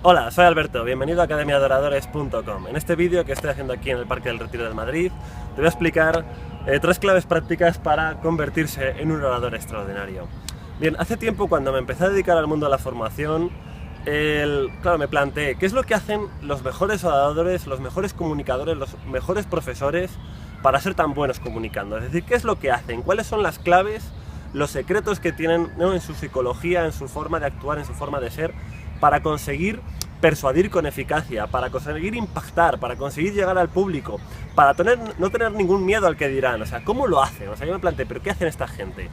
Hola, soy Alberto, bienvenido a academiadoradores.com. En este vídeo que estoy haciendo aquí en el Parque del Retiro de Madrid, te voy a explicar 3 claves prácticas para convertirse en un orador extraordinario. Bien, hace tiempo cuando me empecé a dedicar al mundo de la formación, claro, me planteé qué es lo que hacen los mejores oradores, los mejores comunicadores, los mejores profesores para ser tan buenos comunicando. Es decir, qué es lo que hacen, cuáles son las claves, los secretos que tienen, ¿no?, en su psicología, en su forma de actuar, en su forma de ser, para conseguir persuadir con eficacia, para conseguir impactar, para conseguir llegar al público, para no tener ningún miedo al que dirán. O sea, ¿cómo lo hacen? O sea, yo me planteé, ¿pero qué hacen esta gente?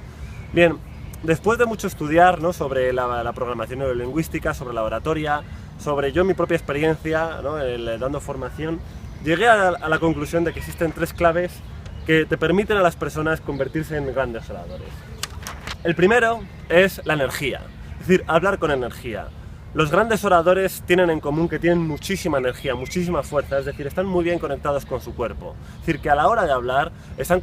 Bien, después de mucho estudiar, ¿no?, sobre la programación neurolingüística, sobre la oratoria, sobre mi propia experiencia, ¿no?, dando formación, llegué a la conclusión de que existen 3 claves que te permiten a las personas convertirse en grandes oradores. El primero es la energía, es decir, hablar con energía. Los grandes oradores tienen en común que tienen muchísima energía, muchísima fuerza, es decir, están muy bien conectados con su cuerpo. Es decir, que a la hora de hablar están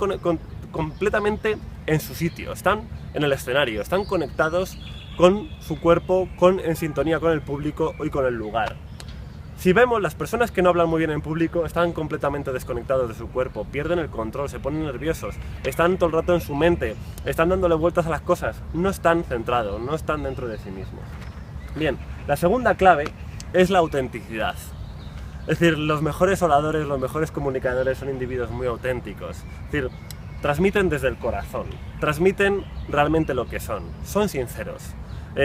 completamente en su sitio, están en el escenario, están conectados con su cuerpo, en sintonía con el público y con el lugar. Si vemos, las personas que no hablan muy bien en público están completamente desconectados de su cuerpo, pierden el control, se ponen nerviosos, están todo el rato en su mente, están dándole vueltas a las cosas, no están centrados, no están dentro de sí mismos. Bien, la segunda clave es la autenticidad. Es decir, los mejores oradores, los mejores comunicadores son individuos muy auténticos. Es decir, transmiten desde el corazón, transmiten realmente lo que son sinceros.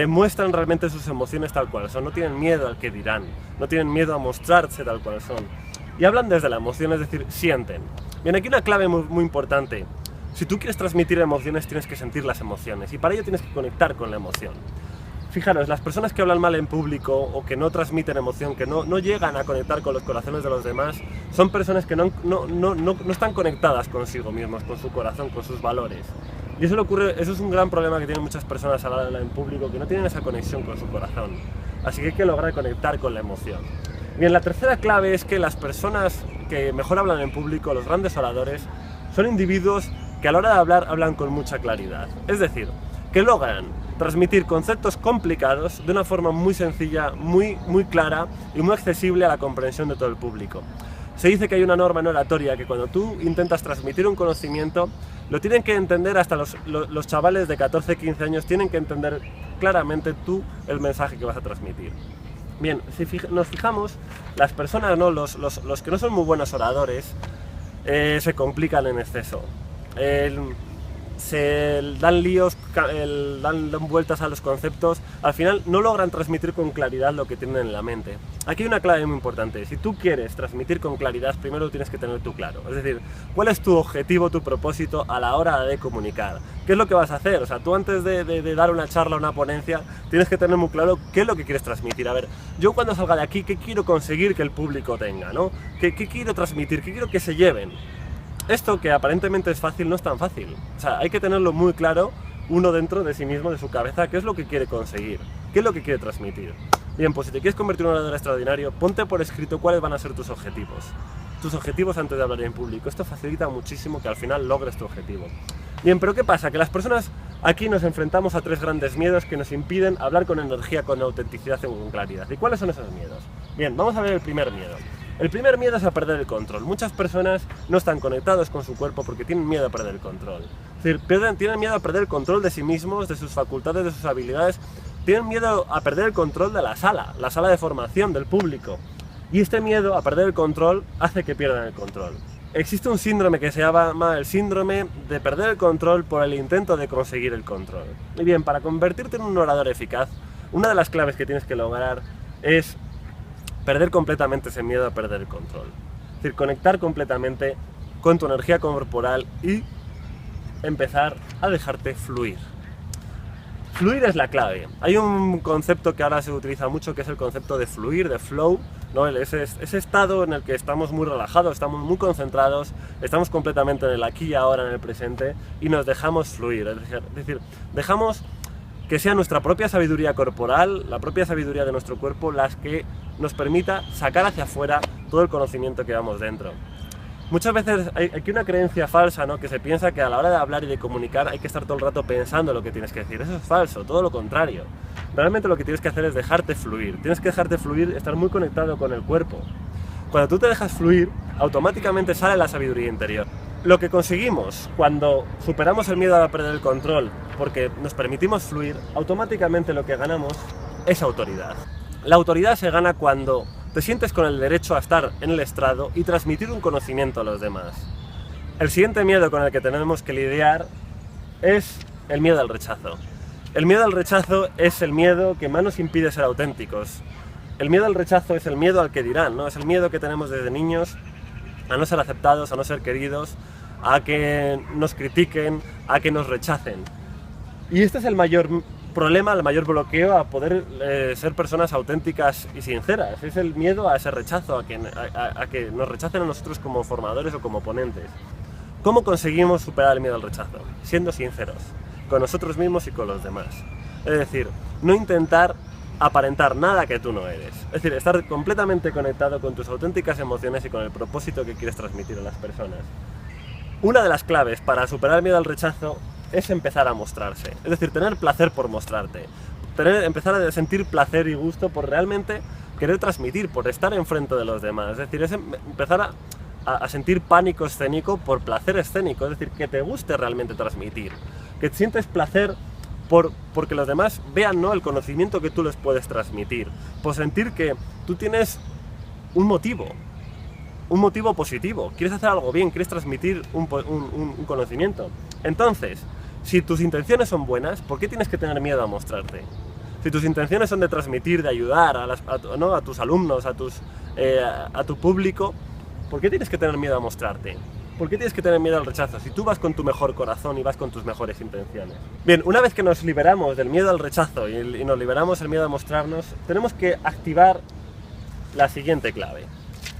Muestran realmente sus emociones tal cual son, no tienen miedo al que dirán, no tienen miedo a mostrarse tal cual son. Y hablan desde la emoción, es decir, sienten. Bien, aquí una clave muy importante. Si tú quieres transmitir emociones, tienes que sentir las emociones y para ello tienes que conectar con la emoción. Fijaros, las personas que hablan mal en público o que no transmiten emoción, que no llegan a conectar con los corazones de los demás, son personas que no están conectadas consigo mismos, con su corazón, con sus valores. Y eso es un gran problema que tienen muchas personas al hablar en público, que no tienen esa conexión con su corazón. Así que hay que lograr conectar con la emoción. Bien, la tercera clave es que las personas que mejor hablan en público, los grandes oradores, son individuos que a la hora de hablar hablan con mucha claridad. Es decir, que logran transmitir conceptos complicados de una forma muy sencilla, muy clara y muy accesible a la comprensión de todo el público. Se dice que hay una norma en oratoria que cuando tú intentas transmitir un conocimiento, lo tienen que entender hasta los chavales de 14, 15 años, tienen que entender claramente tú el mensaje que vas a transmitir. Bien, si nos fijamos, las personas, ¿no?, los que no son muy buenos oradores, se complican en exceso. Se dan líos, dan vueltas a los conceptos, al final no logran transmitir con claridad lo que tienen en la mente. Aquí hay una clave muy importante: si tú quieres transmitir con claridad, primero tienes que tener tú claro, es decir, cuál es tu objetivo, tu propósito a la hora de comunicar, qué es lo que vas a hacer. O sea, tú antes de dar una charla, una ponencia, tienes que tener muy claro qué es lo que quieres transmitir. A ver, yo cuando salga de aquí, ¿qué quiero conseguir que el público tenga, ¿no? ¿Qué quiero transmitir? ¿Qué quiero que se lleven? Esto, que aparentemente es fácil, no es tan fácil. O sea, hay que tenerlo muy claro uno dentro de sí mismo, de su cabeza, qué es lo que quiere conseguir, qué es lo que quiere transmitir. Bien, pues si te quieres convertir en un orador extraordinario, ponte por escrito cuáles van a ser tus objetivos. Tus objetivos antes de hablar en público. Esto facilita muchísimo que al final logres tu objetivo. Bien, pero ¿qué pasa? Que las personas aquí nos enfrentamos a 3 grandes miedos que nos impiden hablar con energía, con autenticidad y con claridad. ¿Y cuáles son esos miedos? Bien, vamos a ver el primer miedo. El primer miedo es a perder el control. Muchas personas no están conectados con su cuerpo porque tienen miedo a perder el control. Es decir, tienen miedo a perder el control de sí mismos, de sus facultades, de sus habilidades. Tienen miedo a perder el control de la sala de formación, del público. Y este miedo a perder el control hace que pierdan el control. Existe un síndrome que se llama el síndrome de perder el control por el intento de conseguir el control. Y bien, para convertirte en un orador eficaz, una de las claves que tienes que lograr es perder completamente ese miedo a perder el control. Es decir, conectar completamente con tu energía corporal y empezar a dejarte fluir. Fluir es la clave. Hay un concepto que ahora se utiliza mucho, que es el concepto de fluir, de flow, ¿no? Ese estado en el que estamos muy relajados, estamos muy concentrados, estamos completamente en el aquí y ahora, en el presente, y nos dejamos fluir. Es decir, dejamos que sea nuestra propia sabiduría corporal, la propia sabiduría de nuestro cuerpo, las que nos permita sacar hacia afuera todo el conocimiento que llevamos dentro. Muchas veces hay aquí una creencia falsa, ¿no? Que se piensa que a la hora de hablar y de comunicar hay que estar todo el rato pensando lo que tienes que decir. Eso es falso, todo lo contrario. Realmente lo que tienes que hacer es dejarte fluir. Tienes que dejarte fluir, estar muy conectado con el cuerpo. Cuando tú te dejas fluir, automáticamente sale la sabiduría interior. Lo que conseguimos cuando superamos el miedo a perder el control, porque nos permitimos fluir, automáticamente lo que ganamos es autoridad. La autoridad se gana cuando te sientes con el derecho a estar en el estrado y transmitir un conocimiento a los demás. El siguiente miedo con el que tenemos que lidiar es el miedo al rechazo. El miedo al rechazo es el miedo que más nos impide ser auténticos. El miedo al rechazo es el miedo al que dirán, ¿no? Es el miedo que tenemos desde niños a no ser aceptados, a no ser queridos, a que nos critiquen, a que nos rechacen. Y este es el mayor problema, el mayor bloqueo a poder ser personas auténticas y sinceras. Es el miedo a ese rechazo, a que nos rechacen a nosotros como formadores o como ponentes. ¿Cómo conseguimos superar el miedo al rechazo? Siendo sinceros, con nosotros mismos y con los demás. Es decir, no intentar aparentar nada que tú no eres. Es decir, estar completamente conectado con tus auténticas emociones y con el propósito que quieres transmitir a las personas. Una de las claves para superar el miedo al rechazo es empezar a mostrarse. Es decir, tener placer por mostrarte. Empezar a sentir placer y gusto por realmente querer transmitir, por estar enfrente de los demás. Es decir, es empezar a sentir pánico escénico por placer escénico. Es decir, que te guste realmente transmitir. Que sientes placer porque los demás vean, ¿no?, el conocimiento que tú les puedes transmitir. Por sentir que tú tienes un motivo positivo. Quieres hacer algo bien, quieres transmitir un conocimiento. Entonces, si tus intenciones son buenas, ¿por qué tienes que tener miedo a mostrarte? Si tus intenciones son de transmitir, de ayudar a tus alumnos, a tu público, ¿por qué tienes que tener miedo a mostrarte? ¿Por qué tienes que tener miedo al rechazo si tú vas con tu mejor corazón y vas con tus mejores intenciones? Bien, una vez que nos liberamos del miedo al rechazo y nos liberamos del miedo a mostrarnos, tenemos que activar la siguiente clave.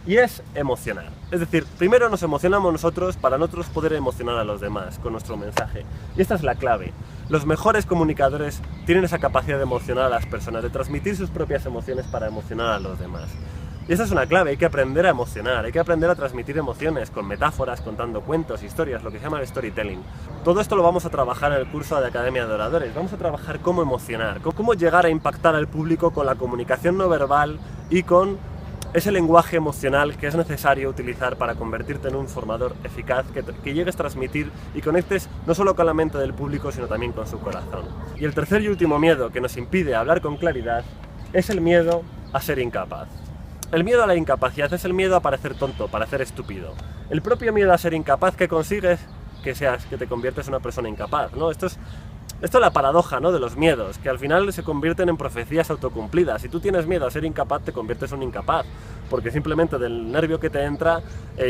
Y es emocionar. Es decir, primero nos emocionamos nosotros para nosotros poder emocionar a los demás con nuestro mensaje. Y esta es la clave. Los mejores comunicadores tienen esa capacidad de emocionar a las personas, de transmitir sus propias emociones para emocionar a los demás. Y esta es una clave, hay que aprender a emocionar, hay que aprender a transmitir emociones con metáforas, contando cuentos, historias, lo que se llama el storytelling. Todo esto lo vamos a trabajar en el curso de Academia de Oradores. Vamos a trabajar cómo emocionar, cómo llegar a impactar al público con la comunicación no verbal y con ese lenguaje emocional que es necesario utilizar para convertirte en un formador eficaz, que llegues a transmitir y conectes no solo con la mente del público, sino también con su corazón. Y el tercer y último miedo que nos impide hablar con claridad es el miedo a ser incapaz. El miedo a la incapacidad es el miedo a parecer tonto, parecer estúpido. El propio miedo a ser incapaz que consigues que te conviertes en una persona incapaz, ¿no? Esto es la paradoja, ¿no?, de los miedos, que al final se convierten en profecías autocumplidas. Si tú tienes miedo a ser incapaz, te conviertes en un incapaz, porque simplemente del nervio que te entra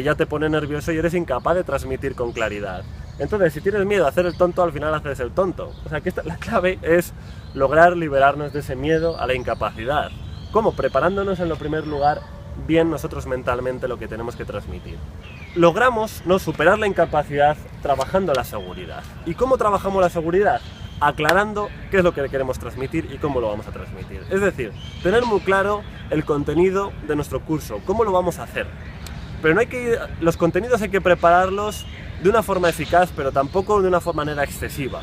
ya te pone nervioso y eres incapaz de transmitir con claridad. Entonces, si tienes miedo a hacer el tonto, al final haces el tonto. O sea, que la clave es lograr liberarnos de ese miedo a la incapacidad. ¿Cómo? Preparándonos en lo primer lugar bien nosotros mentalmente lo que tenemos que transmitir. Logramos no superar la incapacidad trabajando la seguridad. ¿Y cómo trabajamos la seguridad? Aclarando qué es lo que queremos transmitir y cómo lo vamos a transmitir. Es decir, tener muy claro el contenido de nuestro curso, cómo lo vamos a hacer. Pero los contenidos hay que prepararlos de una forma eficaz, pero tampoco de una manera excesiva.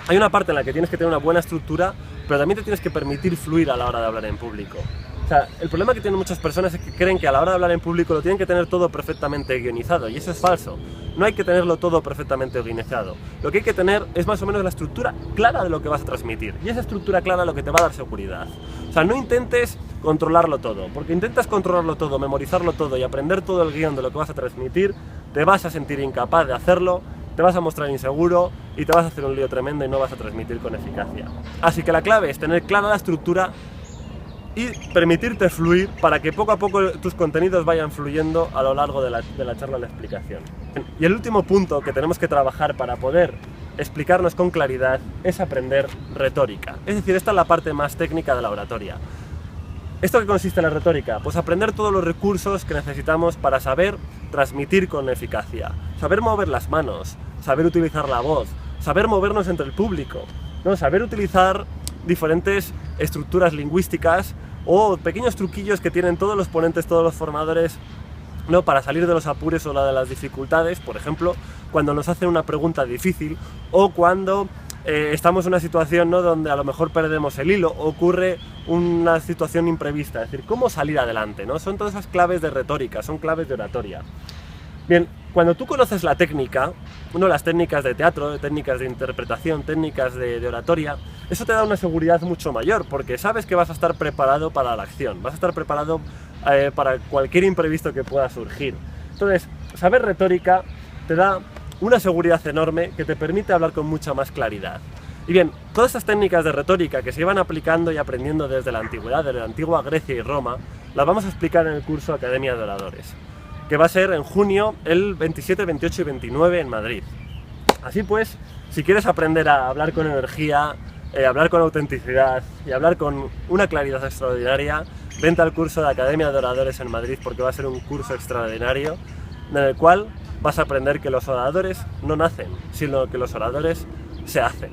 Hay una parte en la que tienes que tener una buena estructura, pero también te tienes que permitir fluir a la hora de hablar en público. O sea, el problema que tienen muchas personas es que creen que a la hora de hablar en público lo tienen que tener todo perfectamente guionizado, y eso es falso. No hay que tenerlo todo perfectamente guionizado. Lo que hay que tener es más o menos la estructura clara de lo que vas a transmitir, y esa estructura clara es lo que te va a dar seguridad. O sea, no intentes controlarlo todo, porque intentas controlarlo todo, memorizarlo todo y aprender todo el guión de lo que vas a transmitir, te vas a sentir incapaz de hacerlo, te vas a mostrar inseguro y te vas a hacer un lío tremendo y no vas a transmitir con eficacia. Así que la clave es tener clara la estructura y permitirte fluir para que poco a poco tus contenidos vayan fluyendo a lo largo de la charla o la explicación. Y el último punto que tenemos que trabajar para poder explicarnos con claridad es aprender retórica. Es decir, esta es la parte más técnica de la oratoria. ¿Esto qué consiste en la retórica? Pues aprender todos los recursos que necesitamos para saber transmitir con eficacia. Saber mover las manos, saber utilizar la voz, saber movernos entre el público, ¿no? Saber utilizar diferentes estructuras lingüísticas o pequeños truquillos que tienen todos los ponentes, todos los formadores ¿no? Para salir de los apuros o de las dificultades, por ejemplo, cuando nos hacen una pregunta difícil o cuando estamos en una situación, ¿no?, donde a lo mejor perdemos el hilo o ocurre una situación imprevista, es decir, cómo salir adelante, ¿no? Son todas esas claves de retórica, son claves de oratoria. Bien, cuando tú conoces la técnica, las técnicas de teatro, técnicas de interpretación, técnicas de oratoria, eso te da una seguridad mucho mayor, porque sabes que vas a estar preparado para la acción, vas a estar preparado para cualquier imprevisto que pueda surgir. Entonces, saber retórica te da una seguridad enorme que te permite hablar con mucha más claridad. Y bien, todas estas técnicas de retórica que se iban aplicando y aprendiendo desde la antigüedad, desde la antigua Grecia y Roma, las vamos a explicar en el curso Academia de Oradores, que va a ser en junio, el 27, 28 y 29 en Madrid. Así pues, si quieres aprender a hablar con energía, hablar con autenticidad y hablar con una claridad extraordinaria, vente al curso de Academia de Oradores en Madrid, porque va a ser un curso extraordinario en el cual vas a aprender que los oradores no nacen, sino que los oradores se hacen.